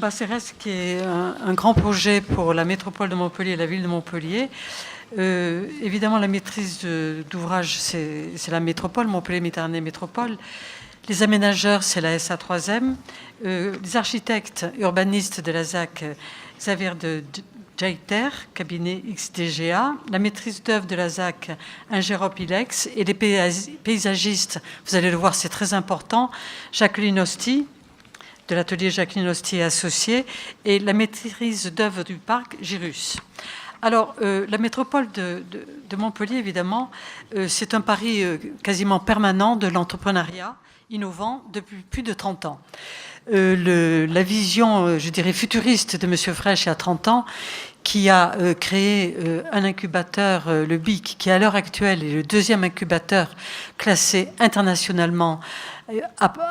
Cambacérès, qui est un grand projet pour la métropole de Montpellier et la ville de Montpellier. Évidemment, la maîtrise d'ouvrage, c'est la métropole, Montpellier-Méditerranée Métropole. Les aménageurs, c'est la SA3M. Les architectes urbanistes de la ZAC, Xavier de Jaiter, cabinet XDGA. La maîtrise d'œuvre de la ZAC, Ingérop Ilex. Et les paysagistes, vous allez le voir, c'est très important, Jacqueline Hosty, de l'atelier Jacqueline Hosty et Associés. Et la maîtrise d'œuvre du parc, Gyrus. Alors, la métropole de Montpellier, évidemment, c'est un pari quasiment permanent de l'entrepreneuriat innovant depuis plus de 30 ans. La vision, je dirais, futuriste de M. Frêche il y a 30 ans, qui a créé un incubateur, le BIC, qui à l'heure actuelle est le deuxième incubateur classé internationalement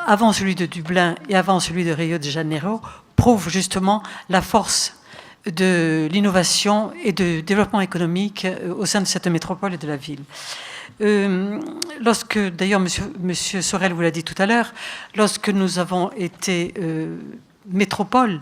avant celui de Dublin et avant celui de Rio de Janeiro, prouve justement la force de l'innovation et de développement économique au sein de cette métropole et de la ville. Lorsque, d'ailleurs, monsieur Sorel vous l'a dit tout à l'heure, lorsque nous avons été métropole,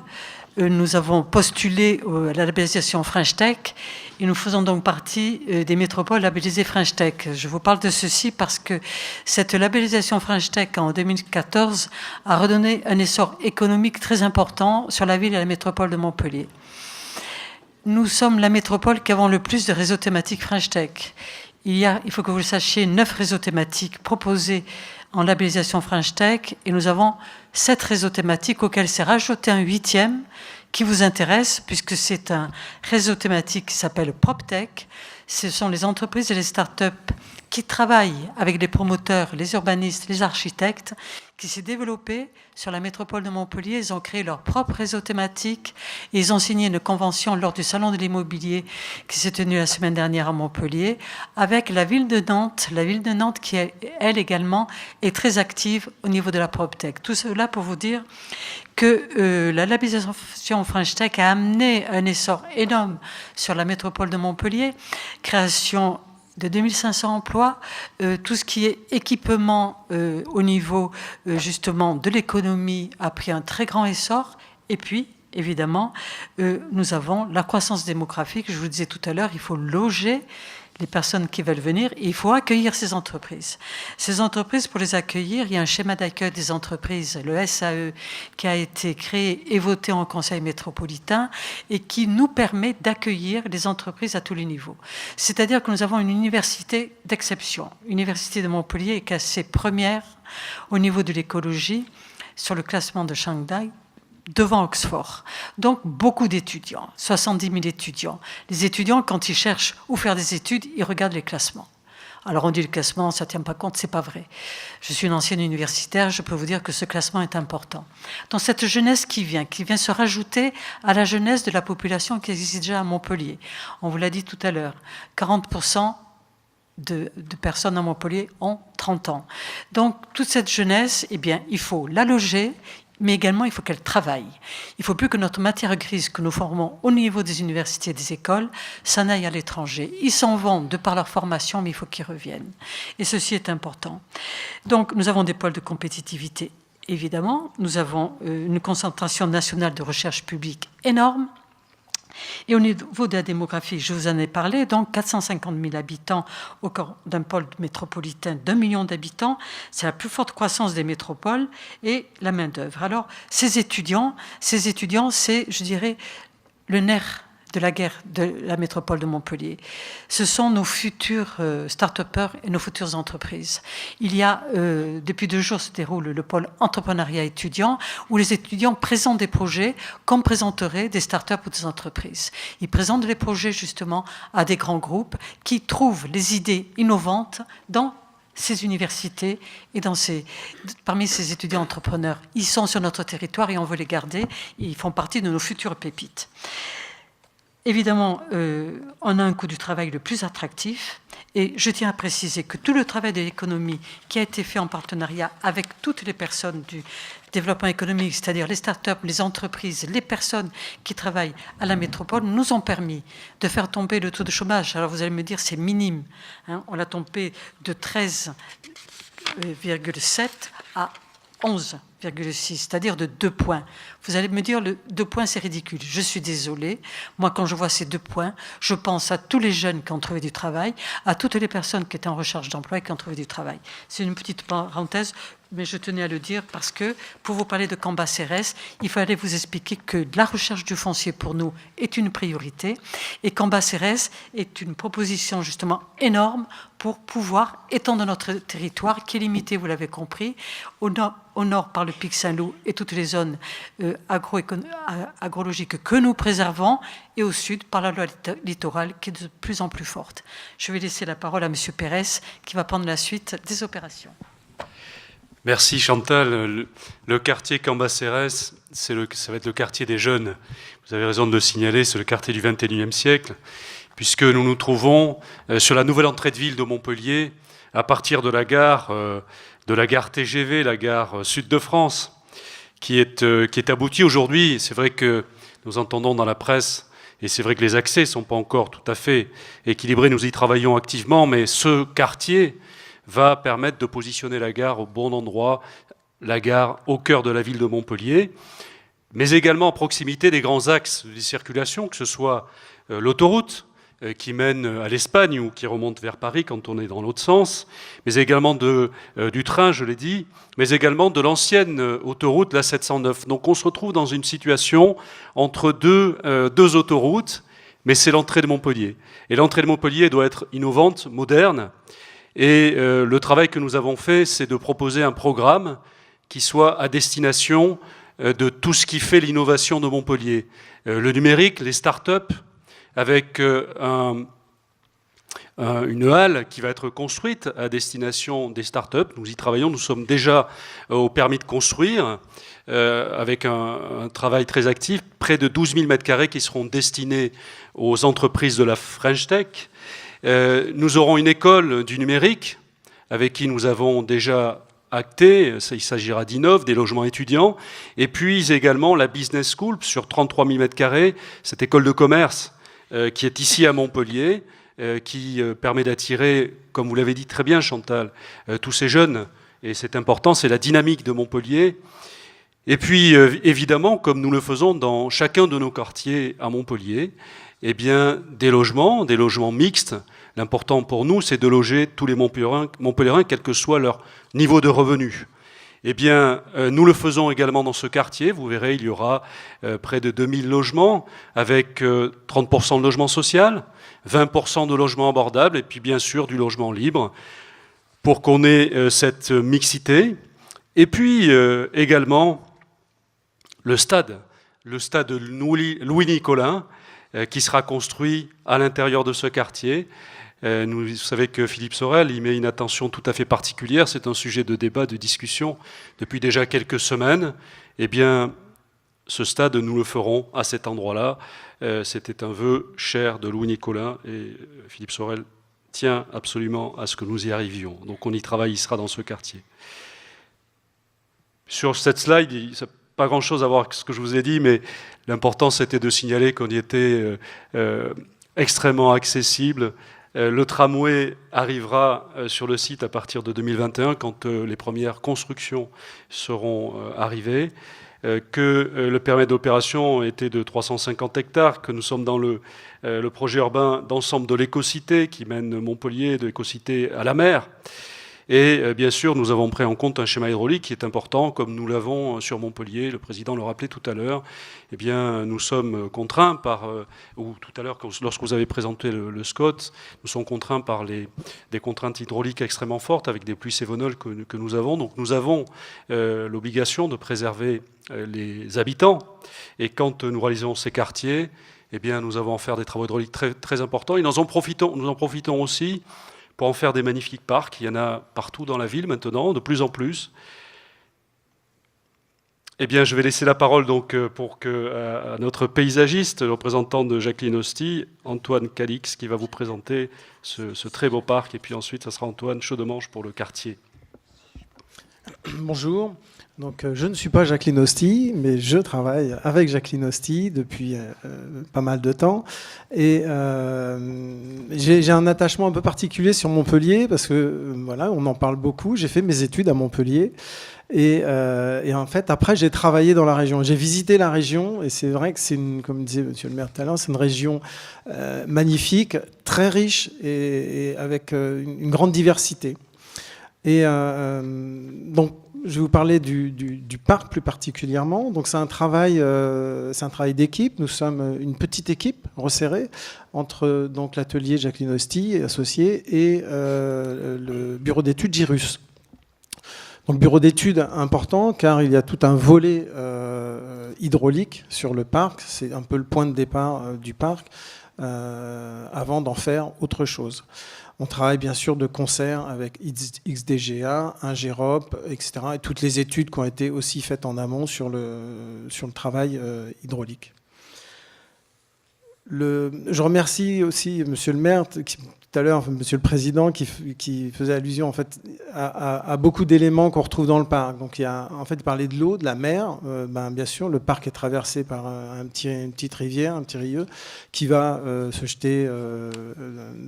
nous avons postulé à la labellisation French Tech et nous faisons donc partie des métropoles labellisées French Tech. Je vous parle de ceci parce que cette labellisation French Tech en 2014 a redonné un essor économique très important sur la ville et la métropole de Montpellier. Nous sommes la métropole qui avons le plus de réseaux thématiques French Tech. Il faut que vous le sachiez, 9 réseaux thématiques proposés en labellisation French Tech et nous avons 7 réseaux thématiques auxquels s'est rajouté un 8e qui vous intéresse puisque c'est un réseau thématique qui s'appelle PropTech. Ce sont les entreprises et les startups qui travaillent avec les promoteurs, les urbanistes, les architectes, qui s'est développé sur la métropole de Montpellier. Ils ont créé leur propre réseau thématique et ils ont signé une convention lors du Salon de l'immobilier qui s'est tenu la semaine dernière à Montpellier avec la ville de Nantes. La ville de Nantes qui, elle également, est très active au niveau de la PropTech. Tout cela pour vous dire que la labellisation French Tech a amené un essor énorme sur la métropole de Montpellier, création de 2500 emplois, tout ce qui est équipement au niveau justement de l'économie a pris un très grand essor. Et puis, évidemment, nous avons la croissance démographique. Je vous disais tout à l'heure, il faut loger les personnes qui veulent venir et il faut accueillir ces entreprises. Ces entreprises, pour les accueillir, il y a un schéma d'accueil des entreprises, le SAE, qui a été créé et voté en conseil métropolitain et qui nous permet d'accueillir les entreprises à tous les niveaux. C'est-à-dire que nous avons une université d'exception. L'université de Montpellier est classée première au niveau de l'écologie sur le classement de Shanghai, devant Oxford. Donc, beaucoup d'étudiants, 70 000 étudiants. Les étudiants, quand ils cherchent où faire des études, ils regardent les classements. Alors, on dit le classement, ça ne tient pas compte, c'est pas vrai. Je suis une ancienne universitaire, je peux vous dire que ce classement est important. Donc, cette jeunesse qui vient se rajouter à la jeunesse de la population qui existe déjà à Montpellier. On vous l'a dit tout à l'heure, 40% de personnes à Montpellier ont 30 ans. Donc, toute cette jeunesse, eh bien, il faut la loger, mais également il faut qu'elle travaille. Il ne faut plus que notre matière grise que nous formons au niveau des universités et des écoles s'en aille à l'étranger. Ils s'en vont de par leur formation, mais il faut qu'ils reviennent. Et ceci est important. Donc nous avons des pôles de compétitivité, évidemment. Nous avons une concentration nationale de recherche publique énorme. Et au niveau de la démographie, je vous en ai parlé, donc 450 000 habitants au cœur d'un pôle métropolitain d'1 million d'habitants, c'est la plus forte croissance des métropoles et la main-d'œuvre. Alors, ces étudiants, c'est, je dirais, le nerf de la guerre de la métropole de Montpellier. Ce sont nos futurs start-upers et nos futures entreprises. Il y a, depuis 2 jours se déroule le pôle entrepreneuriat étudiant où les étudiants présentent des projets comme présenteraient des start-up ou des entreprises. Ils présentent les projets justement à des grands groupes qui trouvent les idées innovantes dans ces universités et parmi ces étudiants entrepreneurs. Ils sont sur notre territoire et on veut les garder. Ils font partie de nos futures pépites. Évidemment, on a un coût du travail le plus attractif et je tiens à préciser que tout le travail de l'économie qui a été fait en partenariat avec toutes les personnes du développement économique, c'est-à-dire les start-up, les entreprises, les personnes qui travaillent à la métropole, nous ont permis de faire tomber le taux de chômage. Alors vous allez me dire, c'est minime. Hein, on l'a tombé de 13,7 à 11,6, c'est-à-dire de 2 points. Vous allez me dire, 2 points, c'est ridicule. Je suis désolée. Moi, quand je vois ces 2 points, je pense à tous les jeunes qui ont trouvé du travail, à toutes les personnes qui étaient en recherche d'emploi et qui ont trouvé du travail. C'est une petite parenthèse, mais je tenais à le dire parce que, pour vous parler de Cambacérès, il fallait vous expliquer que la recherche du foncier, pour nous, est une priorité. Et Cambacérès est une proposition, justement, énorme pour pouvoir étendre notre territoire, qui est limité, vous l'avez compris, au nord par le Pic Saint-Loup et toutes les zones agrologiques que nous préservons, et au sud par la loi littorale qui est de plus en plus forte. Je vais laisser la parole à M. Pérez, qui va prendre la suite des opérations. Merci Chantal. Le quartier Cambacérès, ça va être le quartier des jeunes. Vous avez raison de le signaler, c'est le quartier du XXIe siècle, puisque nous nous trouvons sur la nouvelle entrée de ville de Montpellier, à partir de la gare TGV, la gare Sud de France, qui est aboutie aujourd'hui. C'est vrai que nous entendons dans la presse, et c'est vrai que les accès ne sont pas encore tout à fait équilibrés, nous y travaillons activement, mais ce quartier va permettre de positionner la gare au bon endroit, la gare au cœur de la ville de Montpellier, mais également à proximité des grands axes de circulation, que ce soit l'autoroute qui mène à l'Espagne ou qui remonte vers Paris quand on est dans l'autre sens, mais également du train, je l'ai dit, mais également de l'ancienne autoroute, la 709. Donc on se retrouve dans une situation entre deux autoroutes, mais c'est l'entrée de Montpellier. Et l'entrée de Montpellier doit être innovante, moderne. Et le travail que nous avons fait, c'est de proposer un programme qui soit à destination de tout ce qui fait l'innovation de Montpellier. Le numérique, les start-up, avec une halle qui va être construite à destination des start-up. Nous y travaillons, nous sommes déjà au permis de construire, avec un travail très actif, près de 12 000 m² qui seront destinés aux entreprises de la French Tech. Nous aurons une école du numérique avec qui nous avons déjà acté, il s'agira d'Innov, des logements étudiants, et puis également la Business School sur 33 000 m², cette école de commerce qui est ici à Montpellier, qui permet d'attirer, comme vous l'avez dit très bien Chantal, tous ces jeunes, et c'est important, c'est la dynamique de Montpellier. Et puis évidemment, comme nous le faisons dans chacun de nos quartiers à Montpellier, eh bien, des logements mixtes. L'important pour nous, c'est de loger tous les Montpelliérains, quel que soit leur niveau de revenu. Eh bien, nous le faisons également dans ce quartier. Vous verrez, il y aura près de 2000 logements, avec 30% de logement social, 20% de logement abordable, et puis bien sûr du logement libre, pour qu'on ait cette mixité. Et puis également le stade Louis-Nicolin, qui sera construit à l'intérieur de ce quartier. Vous savez que Philippe Sorel y met une attention tout à fait particulière. C'est un sujet de débat, de discussion depuis déjà quelques semaines. Eh bien, ce stade, nous le ferons à cet endroit-là. C'était un vœu cher de Louis-Nicolin et Philippe Sorel tient absolument à ce que nous y arrivions. Donc on y travaille, il sera dans ce quartier. Sur cette slide, pas grand-chose à voir avec ce que je vous ai dit, mais l'important c'était de signaler qu'on y était extrêmement accessible. Le tramway arrivera sur le site à partir de 2021 quand les premières constructions seront arrivées, que le périmètre d'opération était de 350 hectares, que nous sommes dans le projet urbain d'ensemble de l'écocité qui mène Montpellier de l'écocité à la mer. Et bien sûr, nous avons pris en compte un schéma hydraulique qui est important, comme nous l'avons sur Montpellier, le président le rappelait tout à l'heure. Eh bien, nous sommes contraints par, ou tout à l'heure, lorsque vous avez présenté le SCOT, nous sommes contraints par des contraintes hydrauliques extrêmement fortes avec des pluies sévenoles que nous avons. Donc nous avons l'obligation de préserver les habitants. Et quand nous réalisons ces quartiers, eh bien, nous avons à faire des travaux hydrauliques très, très importants. Et nous en profitons aussi pour en faire des magnifiques parcs. Il y en a partout dans la ville maintenant, de plus en plus. Eh bien, je vais laisser la parole donc à notre paysagiste, le représentant de Jacqueline Hosty, Antoine Calix, qui va vous présenter ce très beau parc. Et puis ensuite, ça sera Antoine Chaudemange pour le quartier. Bonjour. Donc, je ne suis pas Jacqueline Hosty, mais je travaille avec Jacqueline Hosty depuis pas mal de temps. Et j'ai un attachement un peu particulier sur Montpellier parce que voilà, on en parle beaucoup. J'ai fait mes études à Montpellier. Et en fait, après, j'ai travaillé dans la région. J'ai visité la région et c'est vrai que c'est, comme disait Monsieur le maire tout à l'heure, c'est une région magnifique, très riche et avec une grande diversité. Et donc, je vais vous parler du parc plus particulièrement. Donc, c'est un travail d'équipe. Nous sommes une petite équipe resserrée entre donc l'atelier Jacqueline Hosty associé et le bureau d'études Gyrus. Donc, bureau d'études important car il y a tout un volet hydraulique sur le parc. C'est un peu le point de départ du parc avant d'en faire autre chose. On travaille bien sûr de concert avec XDGA, Ingérop, etc. et toutes les études qui ont été aussi faites en amont sur le travail hydraulique. Je remercie aussi Monsieur le maire, tout à l'heure Monsieur le président, qui faisait allusion en fait à beaucoup d'éléments qu'on retrouve dans le parc. Donc il parlait de l'eau, de la mer. Bien sûr, le parc est traversé par une petite rivière, un petit rieux, qui va se jeter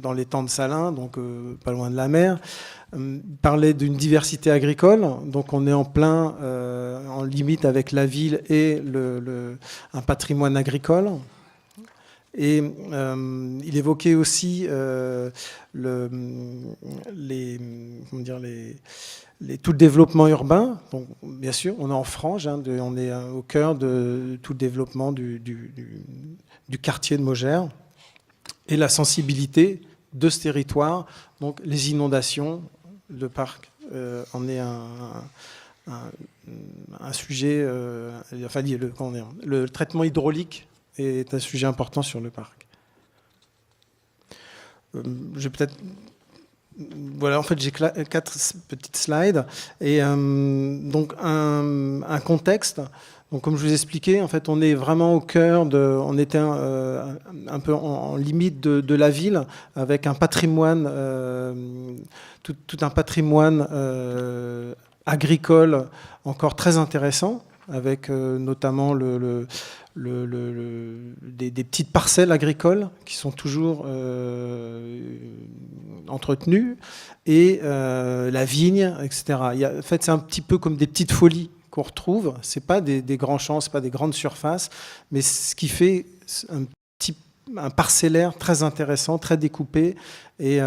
dans l'étang de Salins, donc pas loin de la mer. Parlait d'une diversité agricole, donc on est en plein en limite avec la ville et un patrimoine agricole. Et il évoquait aussi tout le développement urbain. Donc, bien sûr, on est en frange, on est au cœur de tout le développement du quartier de Maugères et la sensibilité de ce territoire. Donc, les inondations, le parc en est un sujet. Le traitement hydraulique est un sujet important sur le parc. Je vais peut-être... Voilà, en fait, j'ai 4 petites slides. Et donc, un contexte. Donc, comme je vous expliquais, en fait, on est vraiment au cœur on était un peu en limite de la ville, avec un patrimoine, tout un patrimoine agricole encore très intéressant, avec notamment des petites parcelles agricoles qui sont toujours entretenues et la vigne, etc. En fait, c'est un petit peu comme des petites folies qu'on retrouve. C'est pas des grands champs, c'est pas des grandes surfaces, mais ce qui fait un parcellaire très intéressant, très découpé et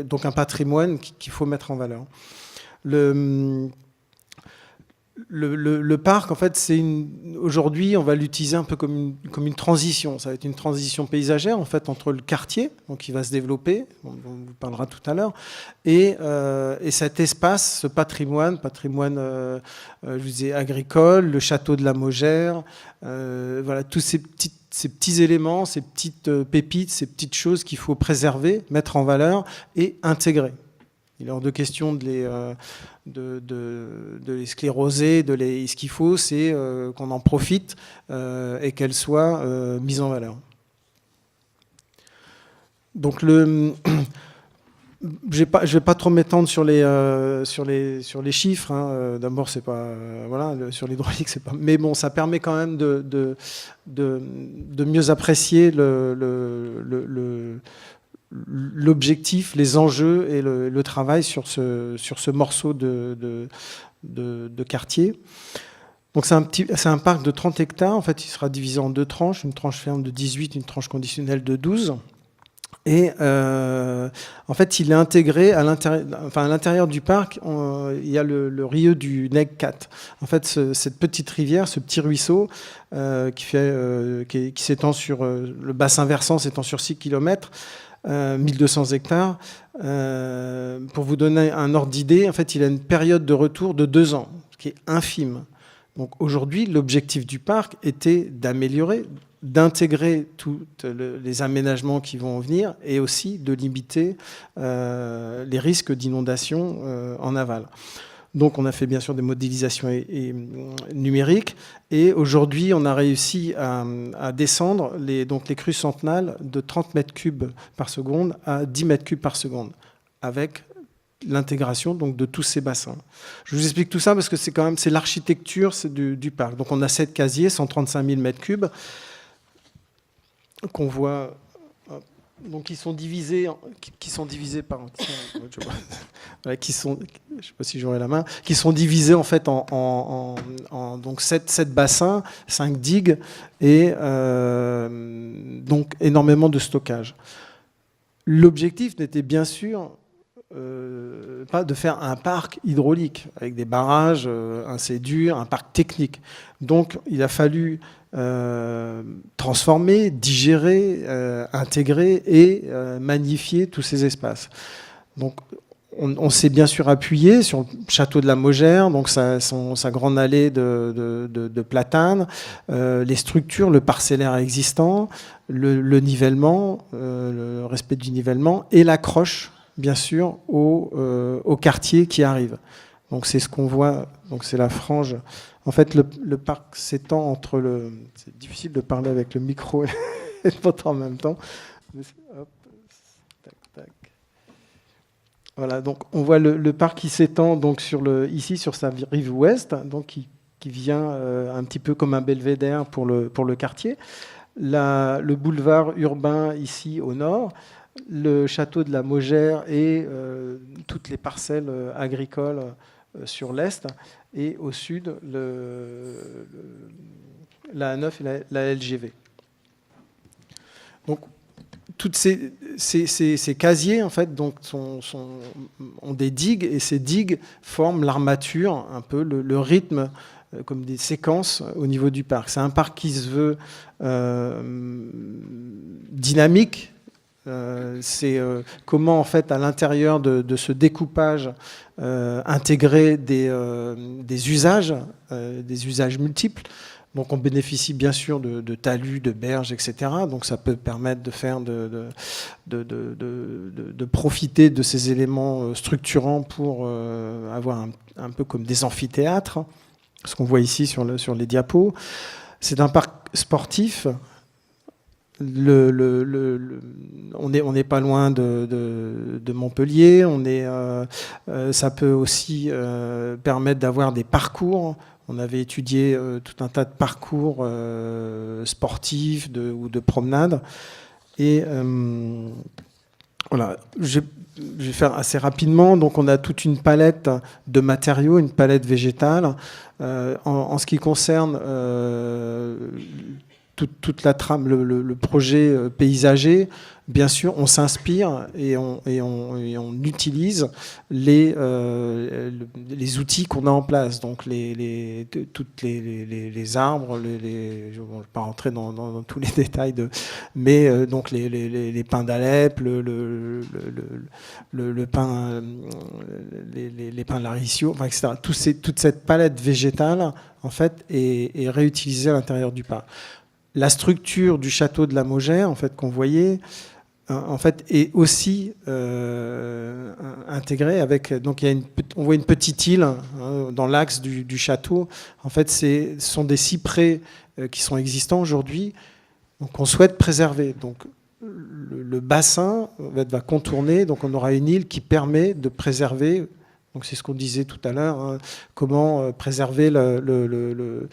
donc un patrimoine qu'il faut mettre en valeur. Le parc, en fait, aujourd'hui, on va l'utiliser un peu comme une transition. Ça va être une transition paysagère, en fait, entre le quartier, donc qui va se développer, on vous parlera tout à l'heure, et cet espace, ce patrimoine, je vous disais, agricole, le château de la Maugère, voilà, tous ces petits éléments, ces petites pépites, ces petites choses qu'il faut préserver, mettre en valeur et intégrer. Il est hors de question de les scléroser, ce qu'il faut, c'est qu'on en profite et qu'elles soient mises en valeur. Donc je vais pas trop m'étendre sur les chiffres. D'abord, c'est pas sur l'hydraulique, c'est pas. Mais bon, ça permet quand même de mieux apprécier l'objectif, les enjeux et le travail sur ce morceau de quartier. Donc c'est un parc de 30 hectares. En fait, il sera divisé en 2 tranches, une tranche ferme de 18, une tranche conditionnelle de 12. Et en fait, il est intégré à l'intérieur du parc. Il y a le rieu du Neg 4. En fait, cette petite rivière, ce petit ruisseau qui s'étend sur le bassin versant, s'étend sur 6 km. 1200 hectares. Pour vous donner un ordre d'idée, en fait, il a une période de retour de 2 ans, ce qui est infime. Donc aujourd'hui, l'objectif du parc était d'améliorer, d'intégrer tous les aménagements qui vont venir et aussi de limiter les risques d'inondation en aval. Donc on a fait bien sûr des modélisations numériques et aujourd'hui on a réussi à descendre les crues centenales de 30 mètres cubes par seconde à 10 mètres cubes par seconde avec l'intégration donc de tous ces bassins. Je vous explique tout ça parce que c'est l'architecture du parc. Donc on a 7 casiers, 135 000 m3 qu'on voit. Donc qui sont divisés par voilà, je sais pas si j'aurai la main, qui sont divisés en fait en donc 7 bassins, 5 digues et donc énormément de stockage. L'objectif n'était bien sûr pas de faire un parc hydraulique avec des barrages, un CEDUR, un parc technique. Donc il a fallu transformer, digérer, intégrer et magnifier tous ces espaces. Donc on s'est bien sûr appuyé sur le château de la Mogère, donc sa grande allée de platanes, les structures, le parcellaire existant, le nivellement, le respect du nivellement et l'accroche bien sûr au quartier qui arrive. Donc c'est ce qu'on voit, donc c'est la frange. En fait, le parc s'étend entre le... C'est difficile de parler avec le micro et le votre en même temps. Hop, tac, tac. Voilà, donc on voit le parc qui s'étend donc ici sur sa rive ouest, donc qui vient un petit peu comme un belvédère pour le quartier. Le boulevard urbain ici au nord, le château de la Mogère et toutes les parcelles agricoles sur l'est, et au sud, la A9 et la LGV. Donc, toutes ces casiers, en fait, donc, ont des digues, et ces digues forment l'armature, un peu le rythme, comme des séquences au niveau du parc. C'est un parc qui se veut dynamique. C'est comment, en fait, à l'intérieur de ce découpage, intégrer des usages multiples. Donc on bénéficie bien sûr de talus, de berges, etc. Donc ça peut permettre de faire de profiter de ces éléments structurants pour avoir un peu comme des amphithéâtres, ce qu'on voit ici sur les diapos. C'est un parc sportif. On n'est pas loin de Montpellier. Ça peut aussi permettre d'avoir des parcours. On avait étudié tout un tas de parcours sportifs ou de promenades. Et voilà, je vais faire assez rapidement. Donc on a toute une palette de matériaux, une palette végétale. En ce qui concerne toute la trame, le projet paysager, bien sûr, on s'inspire et on utilise les outils qu'on a en place. Donc toutes les arbres, je ne vais pas rentrer dans tous les détails, mais donc les pins d'Alep, le pin, les pins laricio, enfin, etc. Toute cette palette végétale, en fait, est réutilisée à l'intérieur du parc. La structure du château de la Mogère, en fait, qu'on voyait, en fait, est aussi intégrée avec. Donc, on voit une petite île dans l'axe du château. En fait, ce sont des cyprès qui sont existants aujourd'hui, donc qu'on souhaite préserver. Donc, le bassin va contourner. Donc, on aura une île qui permet de préserver. Donc c'est ce qu'on disait tout à l'heure, hein, comment préserver le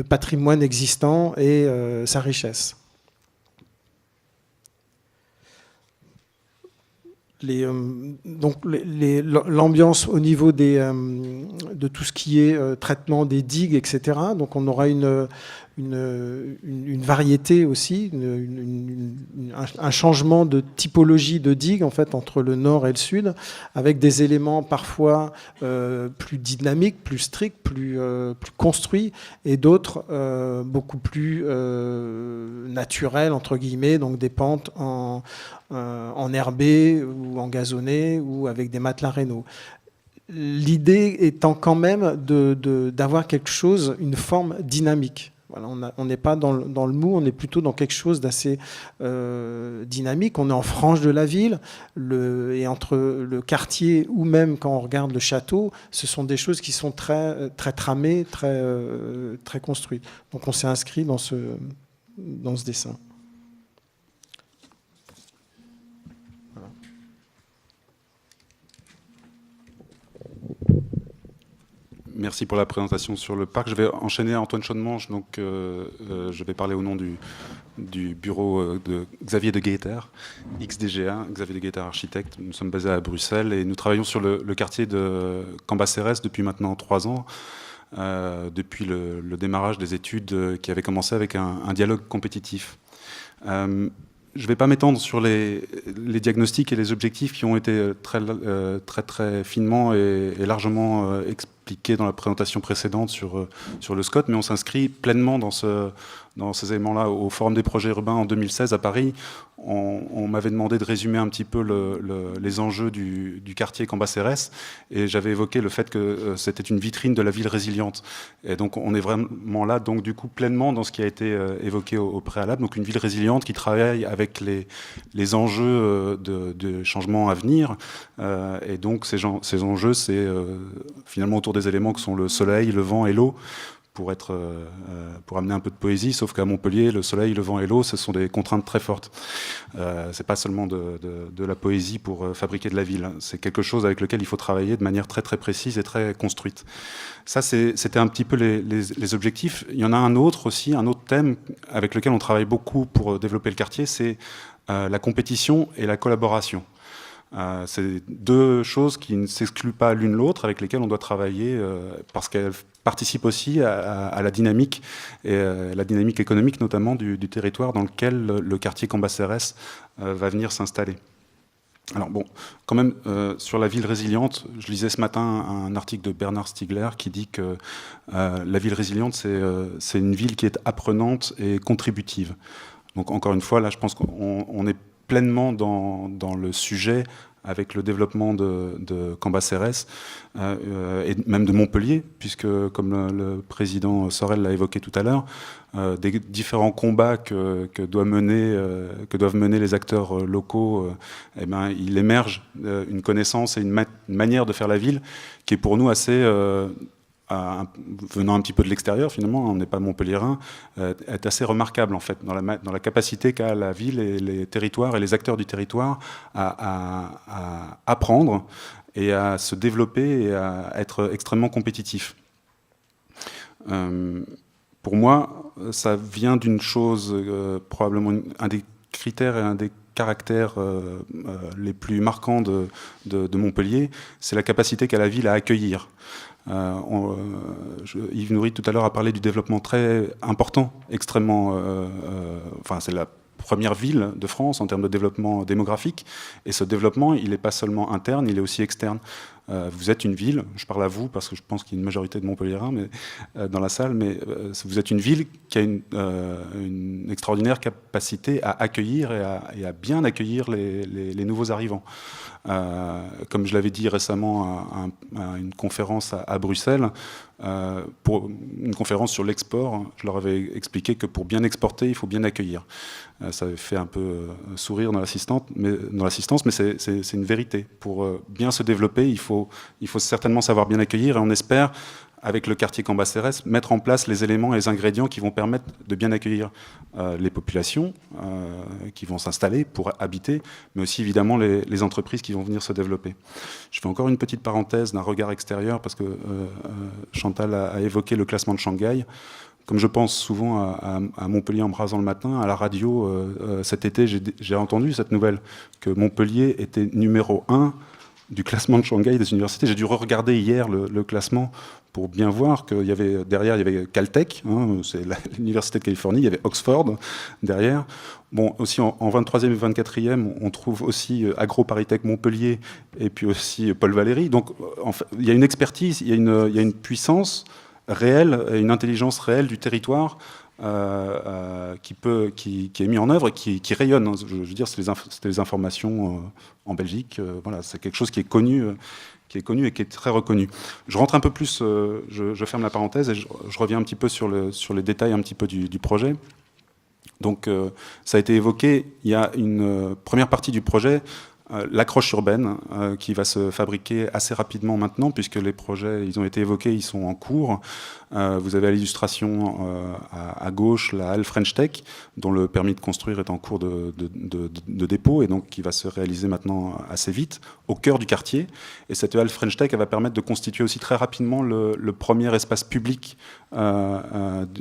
patrimoine existant et sa richesse. L'ambiance au niveau de tout ce qui est traitement des digues, etc. Donc on aura une variété aussi, un changement de typologie de digues en fait, entre le nord et le sud, avec des éléments parfois plus dynamiques, plus stricts, plus construits, et d'autres beaucoup plus naturels, entre guillemets, donc des pentes enherbées ou en gazonné ou avec des matelas rénaux. L'idée étant quand même d'avoir quelque chose, une forme dynamique. Voilà, on n'est pas dans le mou, on est plutôt dans quelque chose d'assez dynamique. On est en frange de la ville, et entre le quartier ou même quand on regarde le château, ce sont des choses qui sont très, très tramées, très, très construites. Donc on s'est inscrit dans ce dessin. Merci pour la présentation sur le parc. Je vais enchaîner Antoine Chaudemange, donc je vais parler au nom du bureau de Xavier de Guetter, XDGA, Xavier de Guetter architecte. Nous sommes basés à Bruxelles et nous travaillons sur le quartier de Cambacérès depuis maintenant 3 ans, depuis le démarrage des études qui avaient commencé avec un dialogue compétitif. Je ne vais pas m'étendre sur les diagnostics et les objectifs qui ont été très finement et largement expliqués dans la présentation précédente sur le SCOT, mais on s'inscrit pleinement dans ces éléments-là. Au Forum des projets urbains en 2016 à Paris, on m'avait demandé de résumer un petit peu les enjeux du quartier Cambacérès, et j'avais évoqué le fait que c'était une vitrine de la ville résiliente. Et donc on est vraiment là, donc du coup pleinement dans ce qui a été évoqué au préalable, donc une ville résiliente qui travaille avec les enjeux de changement à venir. Et donc ces enjeux, c'est finalement autour des éléments que sont le soleil, le vent et l'eau, pour amener un peu de poésie, sauf qu'à Montpellier, le soleil, le vent et l'eau, ce sont des contraintes très fortes. C'est pas seulement de la poésie pour fabriquer de la ville, c'est quelque chose avec lequel il faut travailler de manière très très précise et très construite. Ça, c'était un petit peu les objectifs. Il y en a un autre aussi, un autre thème avec lequel on travaille beaucoup pour développer le quartier, c'est la compétition et la collaboration. C'est deux choses qui ne s'excluent pas l'une l'autre, avec lesquelles on doit travailler parce qu'elles participent aussi à la dynamique, et la dynamique économique notamment du territoire dans lequel le quartier Cambacérès va venir s'installer. Alors bon, quand même, sur la ville résiliente, je lisais ce matin un article de Bernard Stiegler qui dit que la ville résiliente, c'est une ville qui est apprenante et contributive. Donc encore une fois, là, je pense qu'on est pleinement dans le sujet avec le développement de Cambacérès et même de Montpellier, puisque, comme le président Sorel l'a évoqué tout à l'heure, des différents combats que doivent mener les acteurs locaux, eh ben, il émerge une connaissance et une manière de faire la ville qui est pour nous assez... venant un petit peu de l'extérieur, finalement, on n'est pas montpelliérain, est assez remarquable en fait dans la capacité qu'a la ville et les territoires et les acteurs du territoire à apprendre et à se développer et à être extrêmement compétitifs. Pour moi, ça vient d'une chose, probablement un des critères et un des caractères les plus marquants de Montpellier, c'est la capacité qu'a la ville à accueillir. Yves Nourri tout à l'heure a parlé du développement très important, extrêmement... enfin, c'est la première ville de France en termes de développement démographique, et ce développement, il n'est pas seulement interne, il est aussi externe. Vous êtes une ville, je parle à vous parce que je pense qu'il y a une majorité de Montpelliérains dans la salle, mais vous êtes une ville qui a une extraordinaire capacité à accueillir et à bien accueillir les nouveaux arrivants. Comme je l'avais dit récemment à une conférence à Bruxelles, pour une conférence sur l'export, je leur avais expliqué que pour bien exporter, il faut bien accueillir. Ça avait fait un peu sourire dans l'assistance, mais c'est une vérité. Pour bien se développer, il faut certainement savoir bien accueillir, et on espère, avec le quartier Cambacérès, mettre en place les éléments et les ingrédients qui vont permettre de bien accueillir les populations qui vont s'installer pour habiter, mais aussi évidemment les entreprises qui vont venir se développer. Je fais encore une petite parenthèse d'un regard extérieur, parce que Chantal a évoqué le classement de Shanghai. Comme je pense souvent à Montpellier en me rasant le matin, à la radio, cet été, j'ai entendu cette nouvelle, que Montpellier était numéro 1 du classement de Shanghai des universités. J'ai dû re-regarder hier le classement pour bien voir qu'il y avait derrière, il y avait Caltech, hein, c'est l'université de Californie, il y avait Oxford derrière. Bon, aussi en 23e et 24e, on trouve aussi AgroParisTech Montpellier et puis aussi Paul Valéry. Donc, en fait, il y a une expertise, il y a une puissance réelle, une intelligence réelle du territoire qui est mis en œuvre et qui rayonne. Je veux dire, c'est les informations en Belgique. Voilà, c'est quelque chose qui est connu et qui est très reconnu. Je rentre un peu plus, je ferme la parenthèse et je reviens un petit peu sur les détails un petit peu du projet. Donc, ça a été évoqué. Il y a une première partie du projet l'accroche urbaine qui va se fabriquer assez rapidement maintenant, puisque les projets, ils ont été évoqués, ils sont en cours. Vous avez à l'illustration à gauche la halle French Tech, dont le permis de construire est en cours de dépôt, et donc qui va se réaliser maintenant assez vite, au cœur du quartier. Et cette halle French Tech, elle va permettre de constituer aussi très rapidement le premier espace public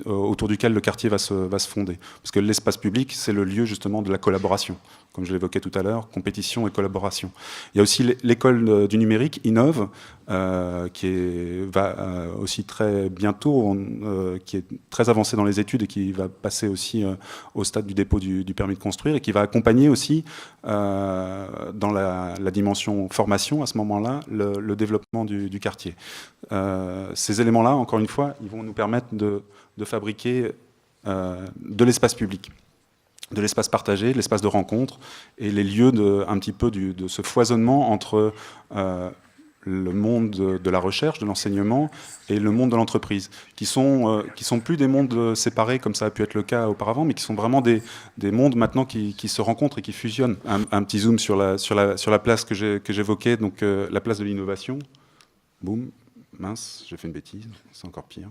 autour duquel le quartier va se fonder. Parce que l'espace public, c'est le lieu justement de la collaboration, comme je l'évoquais tout à l'heure, compétition et collaboration. Il y a aussi l'école du numérique, Innov, qui va aussi très bientôt, qui est très avancée dans les études et qui va passer aussi au stade du dépôt du permis de construire, et qui va accompagner aussi dans la dimension formation à ce moment-là le développement du quartier. Ces éléments-là, encore une fois, ils vont nous permettre de fabriquer de l'espace public, de l'espace partagé, de l'espace de rencontre, et les lieux un petit peu de ce foisonnement entre le monde de la recherche, de l'enseignement, et le monde de l'entreprise, qui sont plus des mondes séparés comme ça a pu être le cas auparavant, mais qui sont vraiment des mondes maintenant qui se rencontrent et qui fusionnent. Un petit zoom sur la place que j'évoquais, donc la place de l'innovation. Boum, mince, j'ai fait une bêtise, c'est encore pire.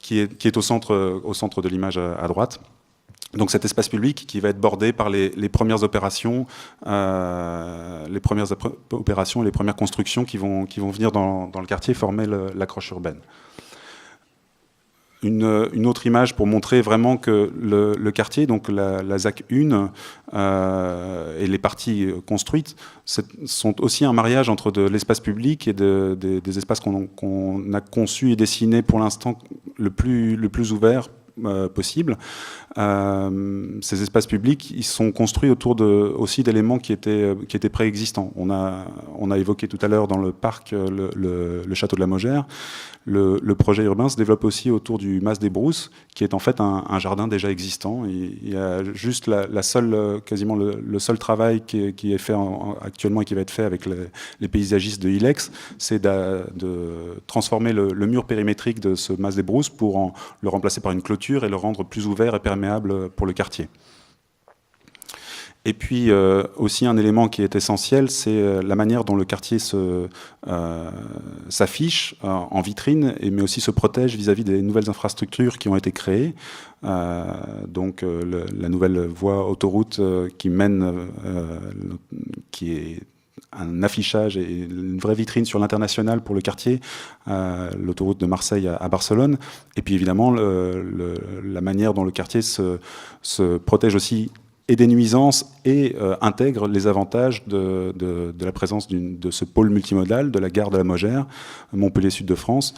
Qui est au centre de l'image à droite. Donc cet espace public qui va être bordé par les premières opérations, et les premières constructions qui vont venir dans le quartier former l'accroche urbaine. Une autre image pour montrer vraiment que le quartier, donc la ZAC 1 et les parties construites, sont aussi un mariage entre de l'espace public et des espaces qu'on a conçus et dessinés pour l'instant le plus ouvert possible. Ces espaces publics, ils sont construits autour aussi d'éléments qui étaient préexistants. On a évoqué tout à l'heure dans le parc le château de la Mogère. Le projet urbain se développe aussi autour du Mas des Brousses, qui est en fait un jardin déjà existant. Il y a juste quasiment le seul travail qui est fait actuellement et qui va être fait avec les paysagistes de Ilex, c'est de transformer le mur périmétrique de ce Mas des Brousses pour le remplacer par une clôture et le rendre plus ouvert et perméable pour le quartier. Et puis aussi un élément qui est essentiel, c'est la manière dont le quartier s'affiche en vitrine, mais aussi se protège vis-à-vis des nouvelles infrastructures qui ont été créées. Donc la nouvelle voie autoroute qui est un affichage et une vraie vitrine sur l'international pour le quartier, l'autoroute de Marseille à Barcelone. Et puis évidemment, la manière dont le quartier se protège aussi et des nuisances et intègre les avantages de la présence de ce pôle multimodal, de la gare de la Mogère, Montpellier Sud de France,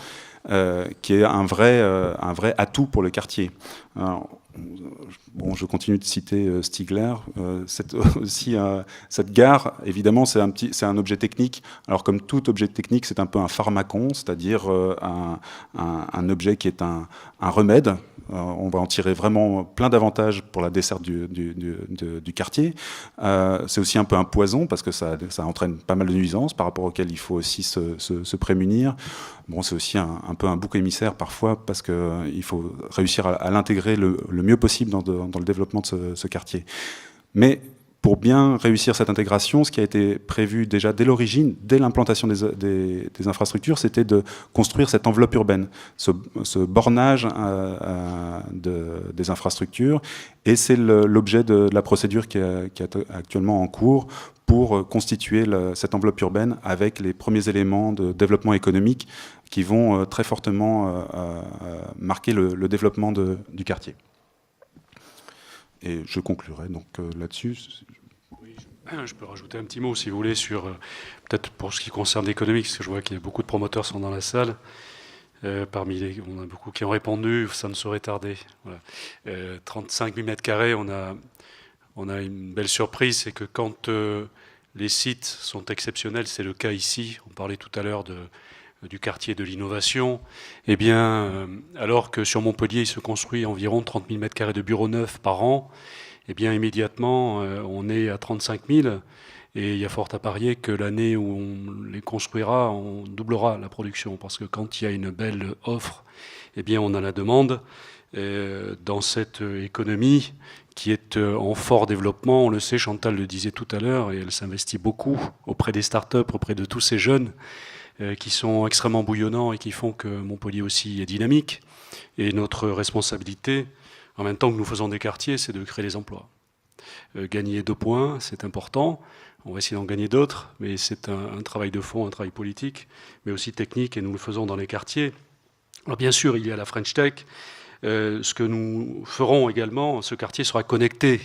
qui est un vrai atout pour le quartier. Alors, je continue de citer Stigler. Cette gare, évidemment, c'est un objet technique. Alors, comme tout objet technique, c'est un peu un pharmacon, c'est-à-dire un objet qui est un remède. On va en tirer vraiment plein d'avantages pour la desserte du quartier. C'est aussi un peu un poison, parce que ça entraîne pas mal de nuisances par rapport auxquelles il faut aussi se prémunir. Bon, c'est aussi un peu un bouc émissaire parfois, parce qu'il faut réussir à l'intégrer le mieux possible dans le développement de ce quartier. Mais pour bien réussir cette intégration, ce qui a été prévu déjà dès l'origine, dès l'implantation des infrastructures, c'était de construire cette enveloppe urbaine, ce bornage des infrastructures. Et c'est l'objet de la procédure qui est actuellement en cours pour constituer cette enveloppe urbaine avec les premiers éléments de développement économique qui vont très fortement marquer le développement du quartier. Et je conclurai donc là-dessus. Oui, je peux rajouter un petit mot, si vous voulez, sur peut-être pour ce qui concerne l'économique, parce que je vois qu'il y a beaucoup de promoteurs qui sont dans la salle. On a beaucoup qui ont répondu, ça ne saurait tarder. Voilà. 35 000 m², on a une belle surprise, c'est que quand les sites sont exceptionnels, c'est le cas ici, on parlait tout à l'heure du quartier de l'innovation, eh bien, alors que sur Montpellier, il se construit environ 30 000 m² de bureaux neufs par an, eh bien, immédiatement, on est à 35 000, et il y a fort à parier que l'année où on les construira, on doublera la production, parce que quand il y a une belle offre, eh bien, on a la demande. dans cette économie qui est en fort développement. On le sait, Chantal le disait tout à l'heure, et elle s'investit beaucoup auprès des startups, auprès de tous ces jeunes qui sont extrêmement bouillonnants et qui font que Montpellier aussi est dynamique. Et notre responsabilité, en même temps que nous faisons des quartiers, c'est de créer des emplois. Gagner 2 points, c'est important. On va essayer d'en gagner d'autres, mais c'est un travail de fond, un travail politique, mais aussi technique, et nous le faisons dans les quartiers. Alors bien sûr, il y a la French Tech. Ce que nous ferons également, ce quartier sera connecté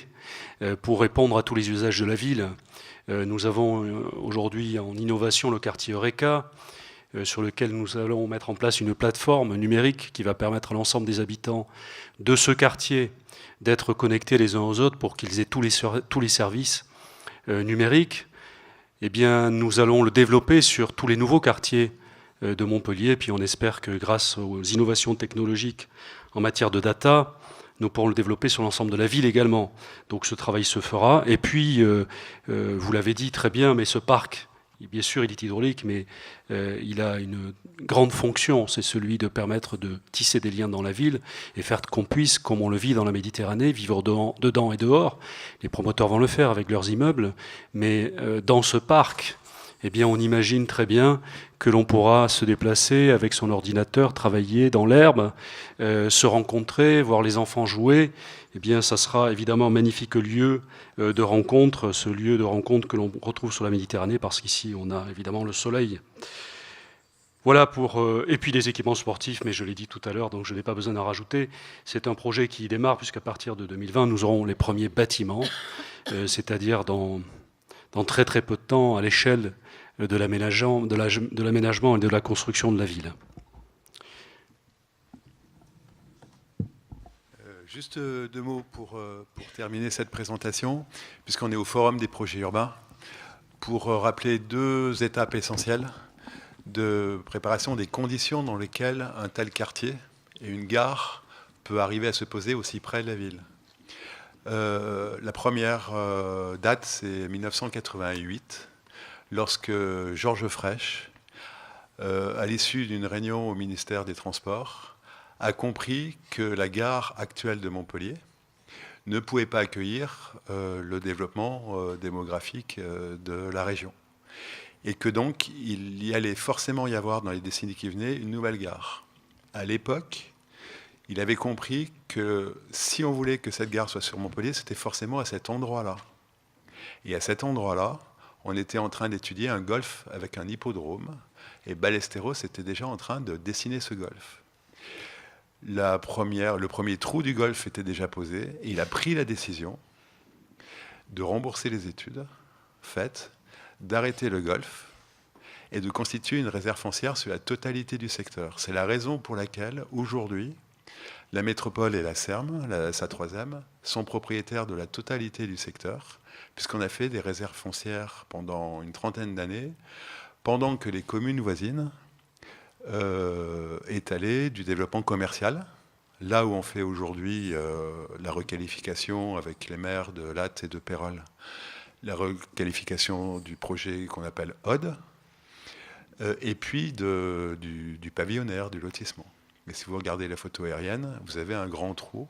pour répondre à tous les usages de la ville. Nous avons aujourd'hui en innovation le quartier Eureka, sur lequel nous allons mettre en place une plateforme numérique qui va permettre à l'ensemble des habitants de ce quartier d'être connectés les uns aux autres pour qu'ils aient tous les services numériques. Eh bien, nous allons le développer sur tous les nouveaux quartiers de Montpellier, puis on espère que grâce aux innovations technologiques en matière de data, nous pourrons le développer sur l'ensemble de la ville également. Donc ce travail se fera. Et puis, vous l'avez dit très bien, mais ce parc, bien sûr, il est hydraulique, mais il a une grande fonction, c'est celui de permettre de tisser des liens dans la ville et faire qu'on puisse, comme on le vit dans la Méditerranée, vivre dedans et dehors. Les promoteurs vont le faire avec leurs immeubles, mais dans ce parc, eh bien, on imagine très bien que l'on pourra se déplacer avec son ordinateur, travailler dans l'herbe, se rencontrer, voir les enfants jouer. Eh bien, ça sera évidemment un magnifique lieu de rencontre, ce lieu de rencontre que l'on retrouve sur la Méditerranée, parce qu'ici, on a évidemment le soleil. Voilà pour... et puis des équipements sportifs, mais je l'ai dit tout à l'heure, donc je n'ai pas besoin d'en rajouter. C'est un projet qui démarre, puisqu'à partir de 2020, nous aurons les premiers bâtiments, c'est-à-dire dans très très peu de temps, à l'échelle de l'aménagement et de la construction de la ville. Juste 2 mots pour terminer cette présentation, puisqu'on est au Forum des projets urbains, pour rappeler 2 étapes essentielles de préparation des conditions dans lesquelles un tel quartier et une gare peut arriver à se poser aussi près de la ville. La première date, c'est 1988, lorsque Georges Frêche, à l'issue d'une réunion au ministère des Transports, a compris que la gare actuelle de Montpellier ne pouvait pas accueillir le développement démographique de la région. Et que donc, il y allait forcément y avoir, dans les décennies qui venaient, une nouvelle gare. À l'époque, il avait compris que si on voulait que cette gare soit sur Montpellier, c'était forcément à cet endroit-là. Et à cet endroit-là, on était en train d'étudier un golf avec un hippodrome, et Ballesteros était déjà en train de dessiner ce golf. Le premier trou du golf était déjà posé, et il a pris la décision de rembourser les études faites, d'arrêter le golf et de constituer une réserve foncière sur la totalité du secteur. C'est la raison pour laquelle, aujourd'hui, la métropole et la SERM, sa 3e, sont propriétaires de la totalité du secteur, puisqu'on a fait des réserves foncières pendant une 30aine d'années, pendant que les communes voisines étalaient du développement commercial, là où on fait aujourd'hui la requalification avec les maires de Latte et de Pérols, la requalification du projet qu'on appelle ODE, et puis du pavillonnaire, du lotissement. Et si vous regardez la photo aérienne, vous avez un grand trou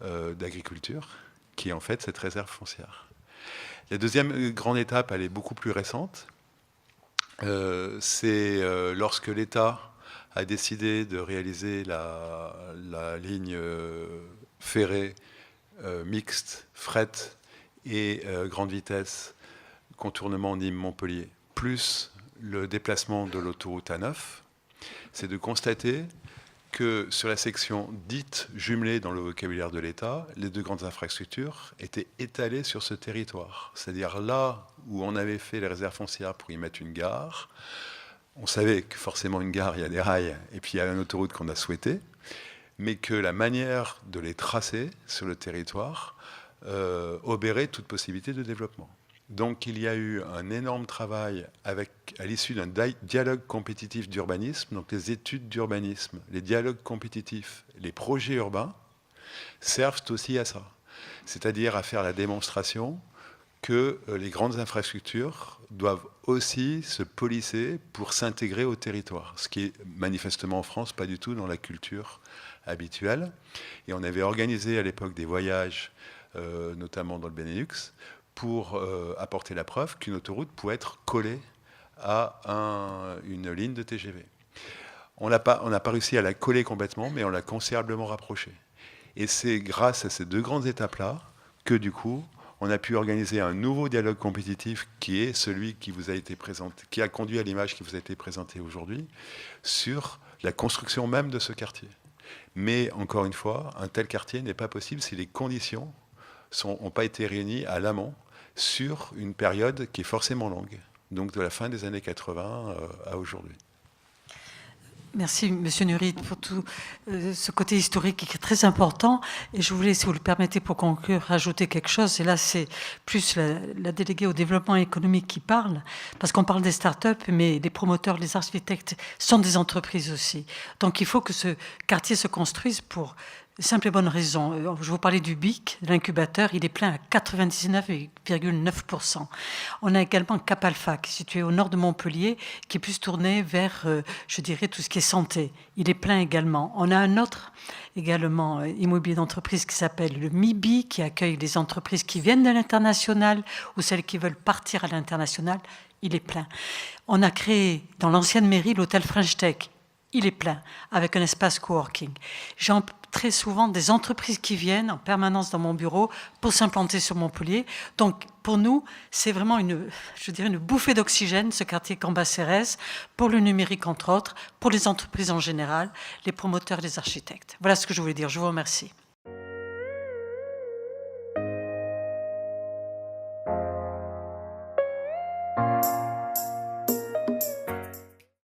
d'agriculture qui est en fait cette réserve foncière. La deuxième grande étape, elle est beaucoup plus récente. C'est lorsque l'État a décidé de réaliser la ligne ferrée mixte, fret et grande vitesse, contournement Nîmes-Montpellier, plus le déplacement de l'autoroute A9, c'est de constater que sur la section dite jumelée dans le vocabulaire de l'État, les 2 grandes infrastructures étaient étalées sur ce territoire. C'est-à-dire là où on avait fait les réserves foncières pour y mettre une gare, on savait que forcément une gare, il y a des rails, et puis il y a une autoroute qu'on a souhaitée, mais que la manière de les tracer sur le territoire obérait toute possibilité de développement. Donc il y a eu un énorme travail à l'issue d'un dialogue compétitif d'urbanisme, donc les études d'urbanisme, les dialogues compétitifs, les projets urbains servent aussi à ça, c'est-à-dire à faire la démonstration que les grandes infrastructures doivent aussi se policer pour s'intégrer au territoire, ce qui est manifestement en France pas du tout dans la culture habituelle. Et on avait organisé à l'époque des voyages, notamment dans le Benelux, pour apporter la preuve qu'une autoroute pouvait être collée à une ligne de TGV. On n'a pas réussi à la coller complètement, mais on l'a considérablement rapprochée. Et c'est grâce à ces deux grandes étapes-là que, du coup, on a pu organiser un nouveau dialogue compétitif qui est celui qui vous a été présenté, qui a conduit à l'image qui vous a été présentée aujourd'hui, sur la construction même de ce quartier. Mais, encore une fois, un tel quartier n'est pas possible si les conditions n'ont pas été réunies à l'amont sur une période qui est forcément longue, donc de la fin des années 80 à aujourd'hui. Merci, Monsieur Nurit, pour tout ce côté historique qui est très important. Et je voulais, si vous le permettez, pour conclure, rajouter quelque chose. Et là, c'est plus la déléguée au développement économique qui parle, parce qu'on parle des start-up, mais les promoteurs, les architectes sont des entreprises aussi. Donc, il faut que ce quartier se construise pour simple et bonne raison. Je vous parlais du BIC, l'incubateur, il est plein à 99,9%. On a également Cap Alpha, qui est situé au nord de Montpellier, qui est plus tourné vers, je dirais, tout ce qui est santé. Il est plein également. On a un autre également immobilier d'entreprise qui s'appelle le MIBI, qui accueille les entreprises qui viennent de l'international ou celles qui veulent partir à l'international. Il est plein. On a créé dans l'ancienne mairie l'hôtel French Tech. Il est plein, avec un espace coworking. J'ai très souvent des entreprises qui viennent en permanence dans mon bureau pour s'implanter sur Montpellier. Donc, pour nous, c'est vraiment une bouffée d'oxygène, ce quartier Cambacérès, pour le numérique, entre autres, pour les entreprises en général, les promoteurs, les architectes. Voilà ce que je voulais dire. Je vous remercie.